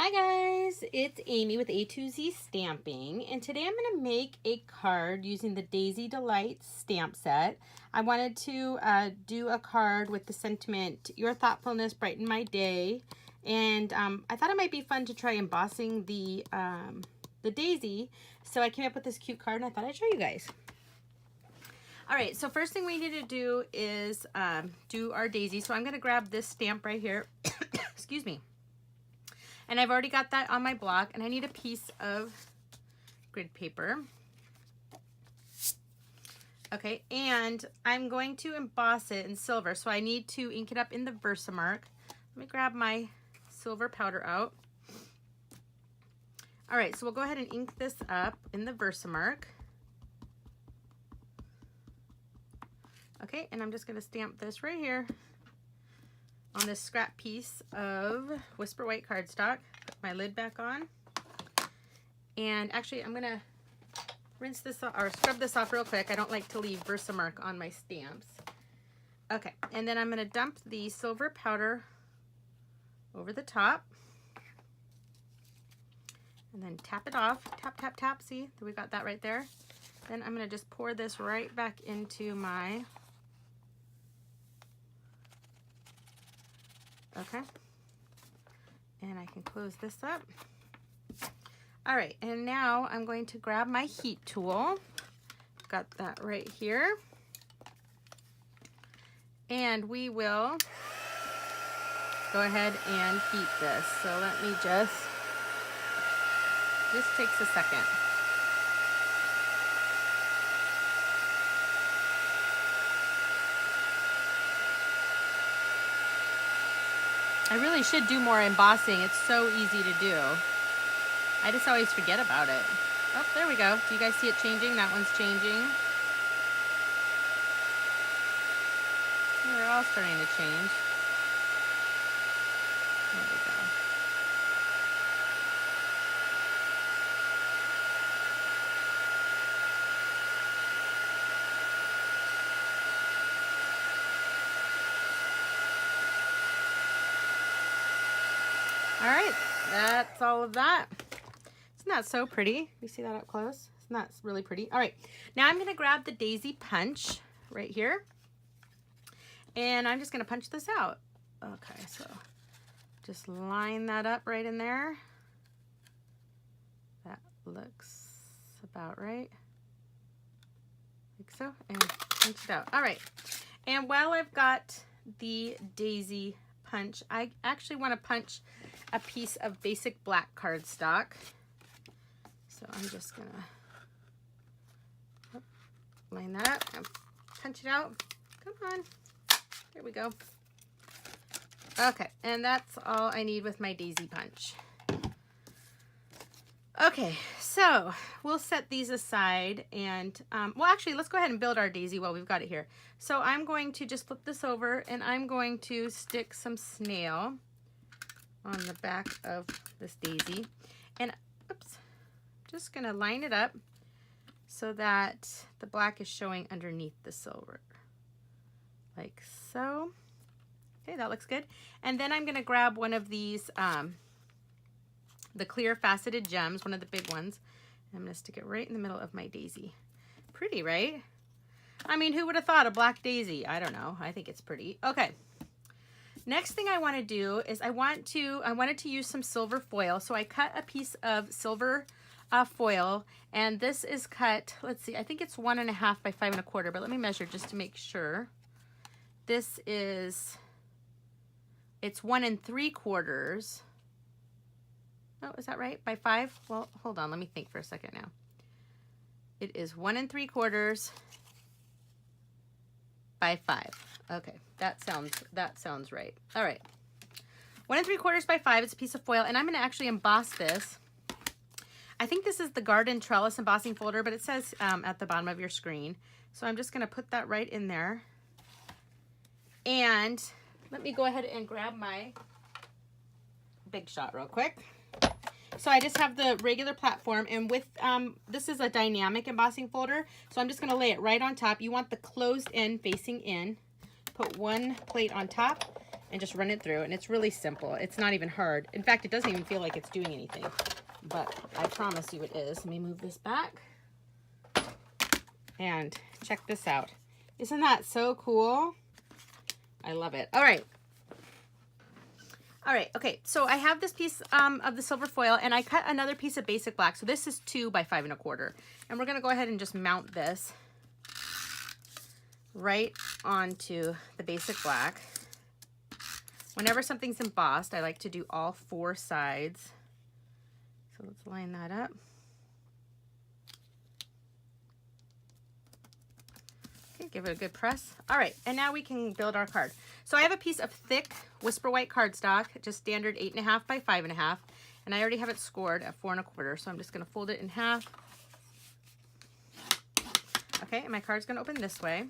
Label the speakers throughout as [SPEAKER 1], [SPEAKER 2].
[SPEAKER 1] Hi guys, it's Amy with A2Z Stamping, and today I'm going to make a card using the Daisy Delights stamp set. I wanted to do a card with the sentiment, "Your thoughtfulness brighten my day," and I thought it might be fun to try embossing the daisy, so I came up with this cute card and I thought I'd show you guys. Alright, so first thing we need to do is do our daisy, so I'm going to grab this stamp right here, excuse me. And I've already got that on my block, and I need a piece of grid paper. Okay, and I'm going to emboss it in silver, so I need to ink it up in the Versamark. Let me grab my silver powder out. All right, so we'll go ahead and ink this up in the Versamark. Okay, and I'm just going to stamp this right here on this scrap piece of Whisper White cardstock. Put my lid back on. And actually, I'm gonna rinse this off, or scrub this off real quick. I don't like to leave Versamark on my stamps. Okay, and then I'm gonna dump the silver powder over the top. And then tap it off. Tap, tap, tap. See, we got that right there. Then I'm gonna just pour this right back into my... Okay, and I can close this up. All right, and now I'm going to grab my heat tool. Got that right here. And we will go ahead and heat this. So let me just takes a second. I really should do more embossing. It's so easy to do. I just always forget about it. Oh, there we go. Do you guys see it changing? That one's changing. They're all starting to change. There we go. All right, that's all of that. Isn't that so pretty? You see that up close? Isn't that really pretty? All right, now I'm gonna grab the daisy punch right here, and I'm just gonna punch this out. Okay, so just line that up right in there. That looks about right. Like so, and punch it out. All right, and while I've got the daisy punch, I actually want to punch a piece of basic black cardstock. So I'm just gonna line that up and punch it out. Come on, there we go. Okay, and that's all I need with my daisy punch. Okay, so we'll set these aside, and well, actually, let's go ahead and build our daisy while we've got it here. So I'm going to just flip this over, and I'm going to stick some SNAIL on the back of this daisy, and oops, just gonna line it up so that the black is showing underneath the silver, like so. Okay, that looks good. And then I'm gonna grab one of these the clear faceted gems, one of the big ones. I'm gonna stick it right in the middle of my daisy. Pretty, right? I mean, who would have thought a black daisy? I don't know, I think it's pretty. Okay, next thing I want to do is I wanted to use some silver foil. So I cut a piece of silver foil, and this is cut, let's see, I think it's 1.5 by 5 1/4, but let me measure just to make sure. This is, it's 1 3/4. Oh, is that right? By 5? Well, hold on, let me think for a second now. It is 1 3/4 by 5. Okay, that sounds right. All right, 1 3/4 by 5. It's a piece of foil, and I'm going to actually emboss this. I think this is the Garden Trellis embossing folder, but it says at the bottom of your screen. So I'm just going to put that right in there. And let me go ahead and grab my Big Shot real quick. So I just have the regular platform, and with this is a dynamic embossing folder, so I'm just going to lay it right on top. You want the closed end facing in. Put one plate on top, and just run it through. And it's really simple. It's not even hard. In fact, it doesn't even feel like it's doing anything, but I promise you it is. Let me move this back. And check this out. Isn't that so cool? I love it. All right. All right, okay, so I have this piece of the silver foil, and I cut another piece of basic black. So this is 2 by 5 1/4. And we're gonna go ahead and just mount this right onto the basic black. Whenever something's embossed, I like to do all 4 sides. So let's line that up. Okay, give it a good press. All right, and now we can build our card. So I have a piece of thick Whisper White cardstock, just standard 8 1/2 by 5 1/2, and I already have it scored at 4 1/4. So I'm just going to fold it in half. Okay, and my card's going to open this way.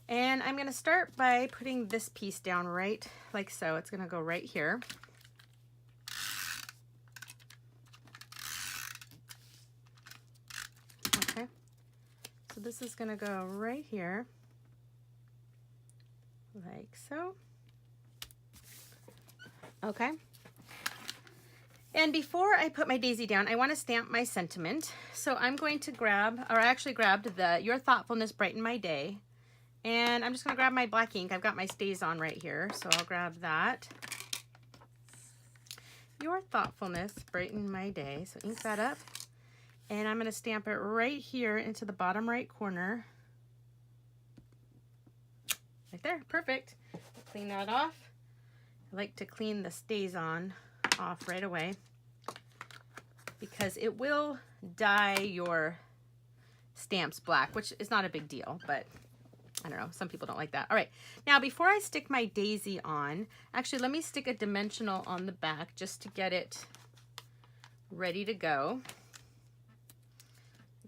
[SPEAKER 1] And I'm going to start by putting this piece down right like so. It's going to go right here. Okay, so this is going to go right here. Like so. Okay. And before I put my daisy down, I want to stamp my sentiment. So I'm going to grab, or I actually grabbed the Your Thoughtfulness Brighten My Day. And I'm just going to grab my black ink. I've got my stays on right here, so I'll grab that. Your Thoughtfulness Brighten My Day. So ink that up. And I'm going to stamp it right here into the bottom right corner. Right there, perfect. Clean that off. I like to clean the stays on off right away because it will dye your stamps black, which is not a big deal, but I don't know, some people don't like that. All right, now before I stick my daisy on, actually let me stick a dimensional on the back just to get it ready to go.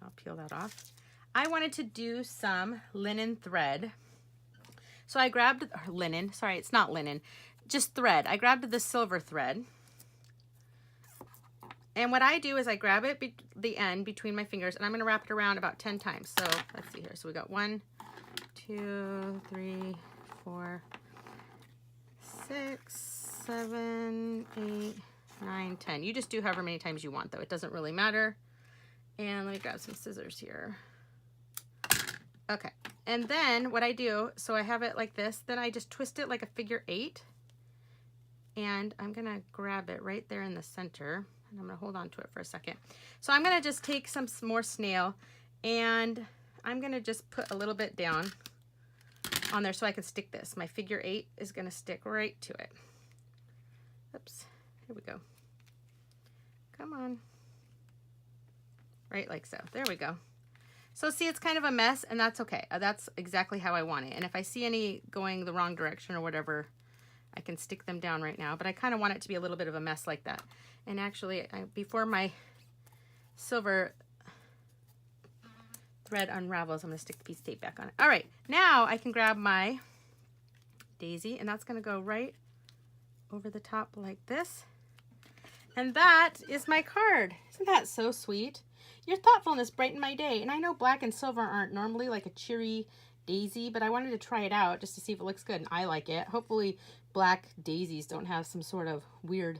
[SPEAKER 1] I'll peel that off. I wanted to do some linen thread. So I grabbed linen, sorry, it's not linen, just thread. I grabbed the silver thread. And what I do is I grab it the end between my fingers, and I'm going to wrap it around about 10 times. So let's see here. So we got 1, 2, 3, 4, 6, 7, 8, 9, 10. You just do however many times you want, though. It doesn't really matter. And let me grab some scissors here. Okay. And then what I do, so I have it like this, then I just twist it like a figure 8. And I'm going to grab it right there in the center. And I'm going to hold on to it for a second. So I'm going to just take some more snail, and I'm going to just put a little bit down on there so I can stick this. My figure 8 is going to stick right to it. Oops. Here we go. Come on. Right like so. There we go. So see, it's kind of a mess, and that's okay. That's exactly how I want it. And if I see any going the wrong direction or whatever, I can stick them down right now. But I kind of want it to be a little bit of a mess like that. And actually, before my silver thread unravels, I'm going to stick the piece of tape back on it. All right, now I can grab my daisy, and that's going to go right over the top like this. And that is my card. Isn't that so sweet? Your thoughtfulness brightened my day. And I know black and silver aren't normally like a cheery daisy, but I wanted to try it out just to see if it looks good, and I like it. Hopefully black daisies don't have some sort of weird,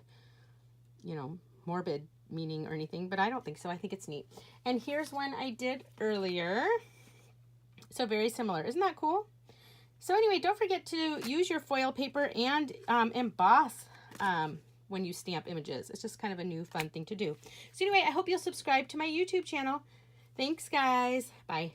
[SPEAKER 1] you know, morbid meaning or anything, but I don't think so. I think it's neat. And here's one I did earlier. So very similar. Isn't that cool? So anyway, don't forget to use your foil paper and emboss when you stamp images. It's just kind of a new fun thing to do. So anyway, I hope you'll subscribe to my YouTube channel. Thanks, guys. Bye.